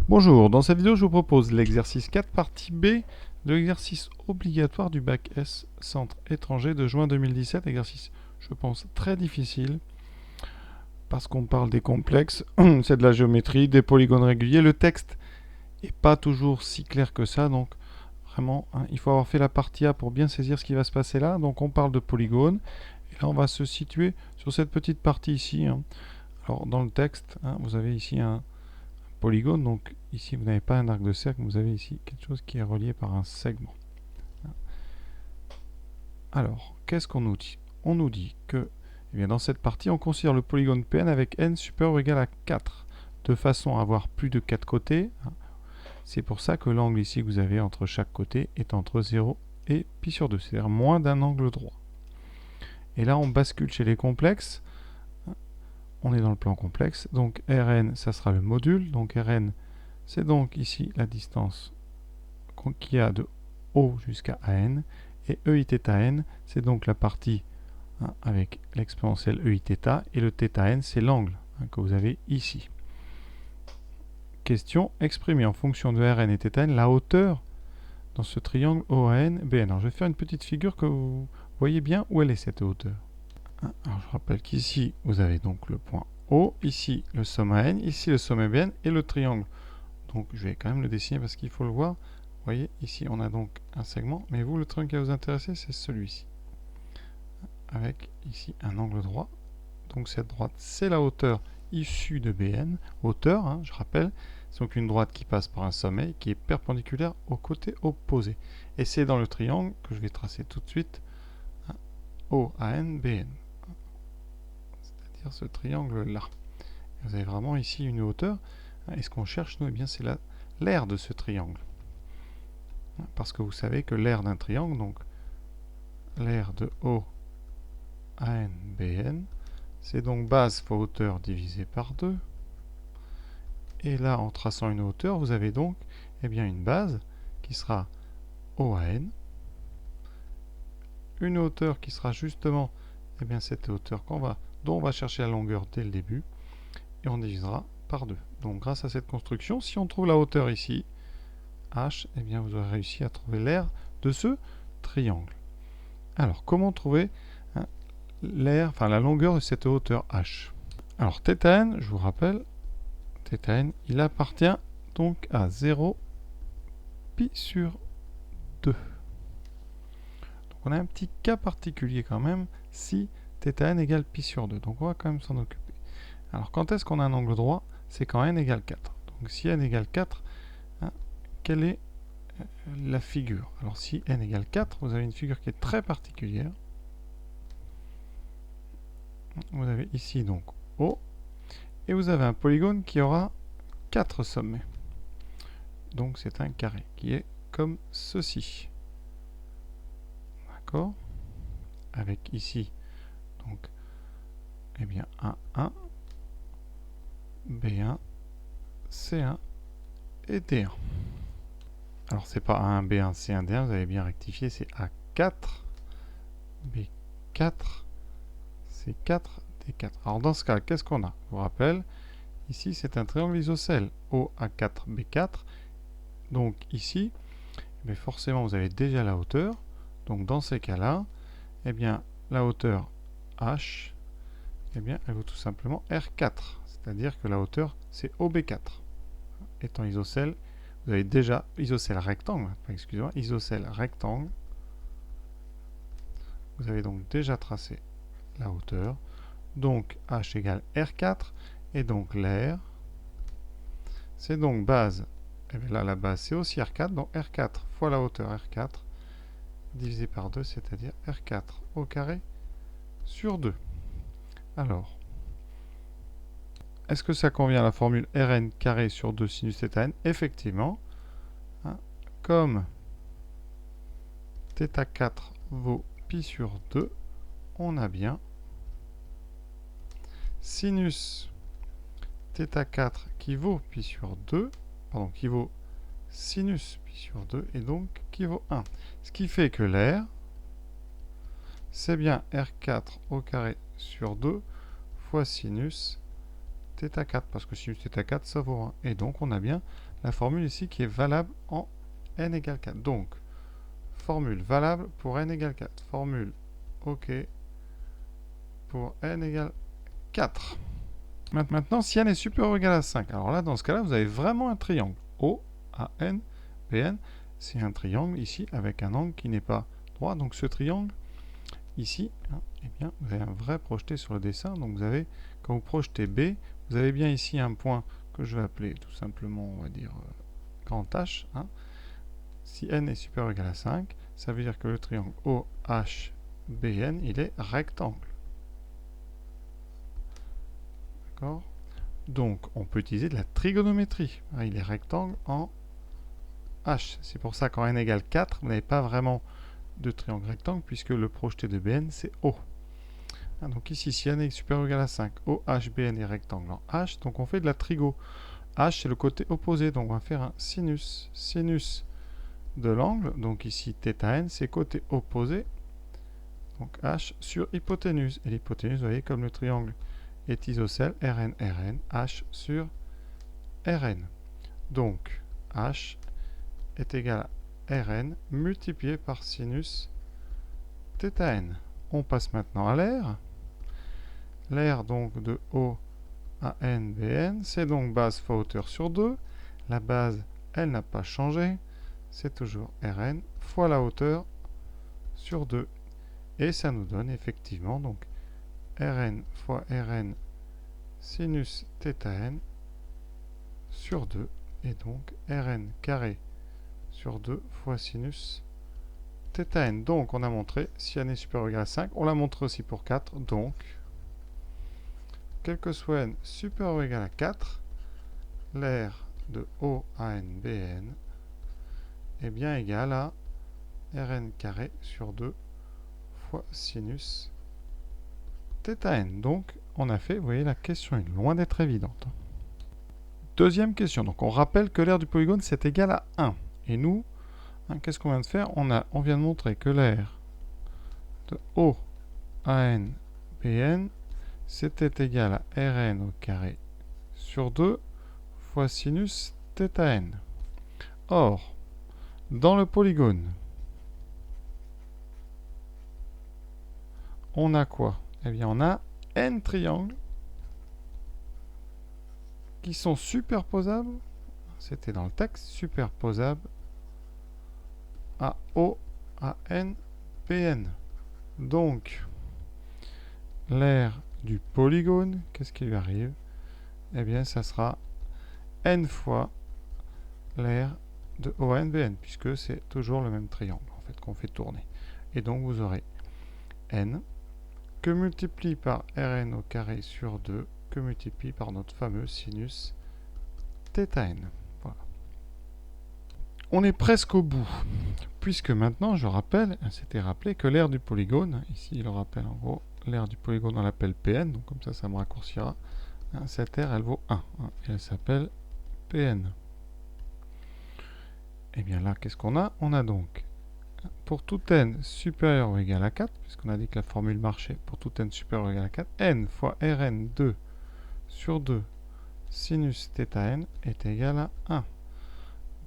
Bonjour, dans cette vidéo je vous propose l'exercice 4 partie B de l'exercice obligatoire du bac S Centre étranger de juin 2017, exercice je pense très difficile parce qu'on parle des complexes, c'est de la géométrie, des polygones réguliers, le texte n'est pas toujours si clair que ça, donc vraiment il faut avoir fait la partie A pour bien saisir ce qui va se passer là, donc on parle de polygones, et là on va se situer sur cette petite partie ici. Alors dans le texte, vous avez ici un polygone, donc ici vous n'avez pas un arc de cercle, vous avez ici quelque chose qui est relié par un segment. Alors, qu'est-ce qu'on nous dit? On nous dit que eh bien, dans cette partie, on considère le polygone Pn avec n supérieur ou égal à 4, de façon à avoir plus de 4 côtés. C'est pour ça que l'angle ici que vous avez entre chaque côté est entre 0 et pi sur 2, c'est-à-dire moins d'un angle droit. Et là, on bascule chez les complexes. On est dans le plan complexe, donc Rn, ça sera le module, donc Rn, c'est donc ici la distance qu'il y a de O jusqu'à AN, et EIθn, c'est donc la partie avec l'exponentielle EIθ, et le θn, c'est l'angle que vous avez ici. Question, exprimer en fonction de Rn et θn la hauteur dans ce triangle OAN BN. Alors je vais faire une petite figure que vous voyez bien où elle est cette hauteur. Alors je rappelle qu'ici vous avez donc le point O, ici le sommet AN, ici le sommet BN et le triangle. Donc je vais quand même le dessiner parce qu'il faut le voir. Vous voyez, ici on a donc un segment, mais vous, le triangle qui va vous intéresser, c'est celui-ci. Avec ici un angle droit. Donc cette droite, c'est la hauteur issue de BN. Hauteur, je rappelle, c'est donc une droite qui passe par un sommet qui est perpendiculaire au côté opposé. Et c'est dans le triangle que je vais tracer tout de suite, OAN, BN. C'est-à-dire ce triangle-là. Vous avez vraiment ici une hauteur. Et ce qu'on cherche, nous, eh bien, c'est l'aire de ce triangle. Parce que vous savez que l'aire d'un triangle, donc l'aire de O, AN, BN, c'est donc base fois hauteur divisé par 2. Et là, en traçant une hauteur, vous avez donc bien, une base qui sera OAN, une hauteur qui sera justement bien, cette hauteur dont on va chercher la longueur dès le début, et on divisera par 2. Donc grâce à cette construction, si on trouve la hauteur ici, H, bien, vous aurez réussi à trouver l'aire de ce triangle. Alors, comment trouver la longueur de cette hauteur H? Alors, θn, je vous rappelle, θn, il appartient donc à 0 pi sur 2. Donc, on a un petit cas particulier quand même, si θn égale pi sur 2. Donc, on va quand même s'en occuper. Alors, quand est-ce qu'on a un angle droit? C'est quand n égale 4. Donc, si n égale 4, quelle est la figure? Alors si n égale 4, vous avez une figure qui est très particulière. Vous avez ici donc O, et vous avez un polygone qui aura 4 sommets. Donc c'est un carré qui est comme ceci. D'accord? Avec ici, donc, eh bien, 1, 1, B1, C1 et D1. Alors c'est pas A1, B1, C1, D1, vous avez bien rectifié, c'est A4, B4, C4, D4. Alors dans ce cas, qu'est-ce qu'on a? Je vous rappelle, ici c'est un triangle isocèle, OA4, B4. Donc ici, mais forcément vous avez déjà la hauteur. Donc dans ces cas-là, eh bien la hauteur H, eh bien elle vaut tout simplement R4. C'est-à-dire que la hauteur c'est OB4. Étant isocèle, vous avez déjà isocèle rectangle, excusez-moi, isocèle rectangle. Vous avez donc déjà tracé la hauteur. Donc H égale R4. Et donc l'aire, c'est donc base. Et bien là, la base, c'est aussi R4. Donc R4 fois la hauteur R4 divisé par 2, c'est-à-dire R4 au carré sur 2. Alors, est-ce que ça convient à la formule Rn carré sur 2 sinus θn? Effectivement, comme θ4 vaut pi sur 2, on a bien sinus θ4 qui vaut pi sur 2, pardon, qui vaut sinus pi sur 2, et donc qui vaut 1. Ce qui fait que l'aire, c'est bien R4 au carré sur 2 fois sinus θ4, parce que sinus θ4, ça vaut 1. Et donc, on a bien la formule ici qui est valable en n égale 4. Donc, formule valable pour n égale 4. Formule OK pour n égale 4. Maintenant, si n est supérieur ou égal à 5, alors là, dans ce cas-là, vous avez vraiment un triangle. O, A, N, B, N. C'est un triangle ici avec un angle qui n'est pas droit. Donc ce triangle ici, hein, eh bien, vous avez un vrai projeté sur le dessin. Donc vous avez, quand vous projetez B, vous avez bien ici un point que je vais appeler tout simplement, on va dire, grand H. Hein. Si n est supérieur ou égal à 5, ça veut dire que le triangle OHBN, il est rectangle. D'accord ? Donc, on peut utiliser de la trigonométrie. Il est rectangle en H. C'est pour ça qu'en n égale 4, vous n'avez pas vraiment de triangle rectangle, puisque le projeté de BN, c'est O. Donc ici, si n est supérieur ou égal à 5, OHBN est rectangle en H, donc on fait de la trigo. H, c'est le côté opposé, donc on va faire un sinus. Sinus de l'angle, donc ici, θn, c'est côté opposé, donc H sur hypoténuse. Et l'hypoténuse, vous voyez, comme le triangle est isocèle, Rn, Rn, H sur Rn. Donc, H est égal à Rn multiplié par sinus θn. On passe maintenant à l'air. L'air donc de O à n, Bn, c'est donc base fois hauteur sur 2. La base, elle n'a pas changé. C'est toujours Rn fois la hauteur sur 2. Et ça nous donne effectivement donc Rn fois Rn sinus θn sur 2. Et donc Rn carré sur 2 fois sinus θn. Donc on a montré, si n est supérieur ou égal à 5, on l'a montré aussi pour 4. Donc, quel que soit n supérieur ou égal à 4, l'air de O à n Bn est bien égal à Rn carré sur 2 fois sinus θn. Donc, on a fait, vous voyez, la question est loin d'être évidente. Deuxième question. Donc, on rappelle que l'aire du polygone, c'est égal à 1. Et nous, hein, qu'est-ce qu'on vient de faire? On vient de montrer que l'aire de O à n Bn, c'était égal à Rn au carré sur 2 fois sinus θn. Or, dans le polygone, on a quoi? Eh bien, on a n triangles qui sont superposables, c'était dans le texte, superposables à O, à N, Bn. Donc, l'aire du polygone, qu'est-ce qui lui arrive? Eh bien, ça sera n fois l'aire de ONBN, puisque c'est toujours le même triangle en fait qu'on fait tourner. Et donc vous aurez n que multiplie par Rn au carré sur 2 que multiplie par notre fameux sinus θn. Voilà. On est presque au bout, puisque maintenant je rappelle, c'était rappelé que l'aire du polygone, ici il le rappelle en gros, l'aire du polygone on l'appelle Pn, donc comme ça me raccourcira. Cette aire elle vaut 1, et elle s'appelle Pn. Et bien là, qu'est-ce qu'on a? On a donc, pour tout n supérieur ou égal à 4, puisqu'on a dit que la formule marchait pour tout n supérieur ou égal à 4, n fois Rn2 sur 2 sinus θn est égal à 1.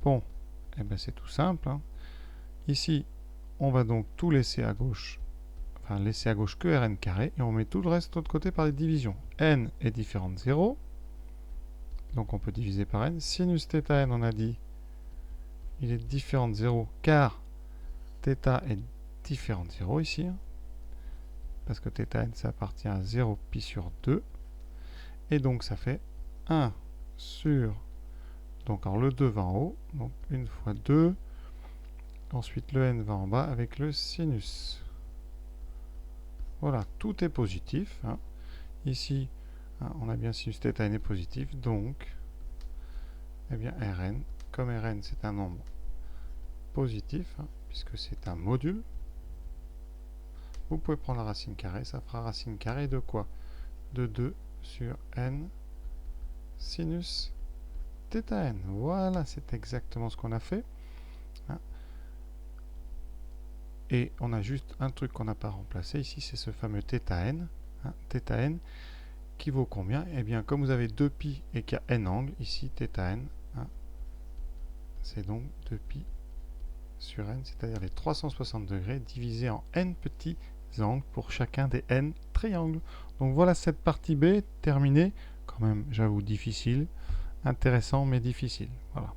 Bon, et bien c'est tout simple. Ici, on va donc tout laisser à gauche, enfin laisser à gauche que Rn carré, et on met tout le reste de l'autre côté par des divisions. N est différent de 0, donc on peut diviser par n. Sinus θn, on a dit, il est différent de 0 car θ est différent de 0 ici, parce que θn ça appartient à 0 pi sur 2, et donc ça fait 1 sur, donc alors le 2 va en haut, donc 1 fois 2, ensuite le n va en bas avec le sinus. Voilà, tout est positif. Ici, on a bien sinus θn est positif, donc, eh bien Rn, comme Rn c'est un nombre positif, puisque c'est un module, vous pouvez prendre la racine carrée, ça fera racine carrée de quoi? De 2 sur n sinus θn. Voilà, c'est exactement ce qu'on a fait. Et on a juste un truc qu'on n'a pas remplacé ici, c'est ce fameux θn. θn qui vaut combien? Eh bien, comme vous avez 2 pi et qu'il y a n angles, ici θn c'est donc 2π sur n, c'est-à-dire les 360 degrés divisé en n petits angles pour chacun des n triangles. Donc voilà cette partie B terminée, quand même j'avoue difficile, intéressant mais difficile. Voilà.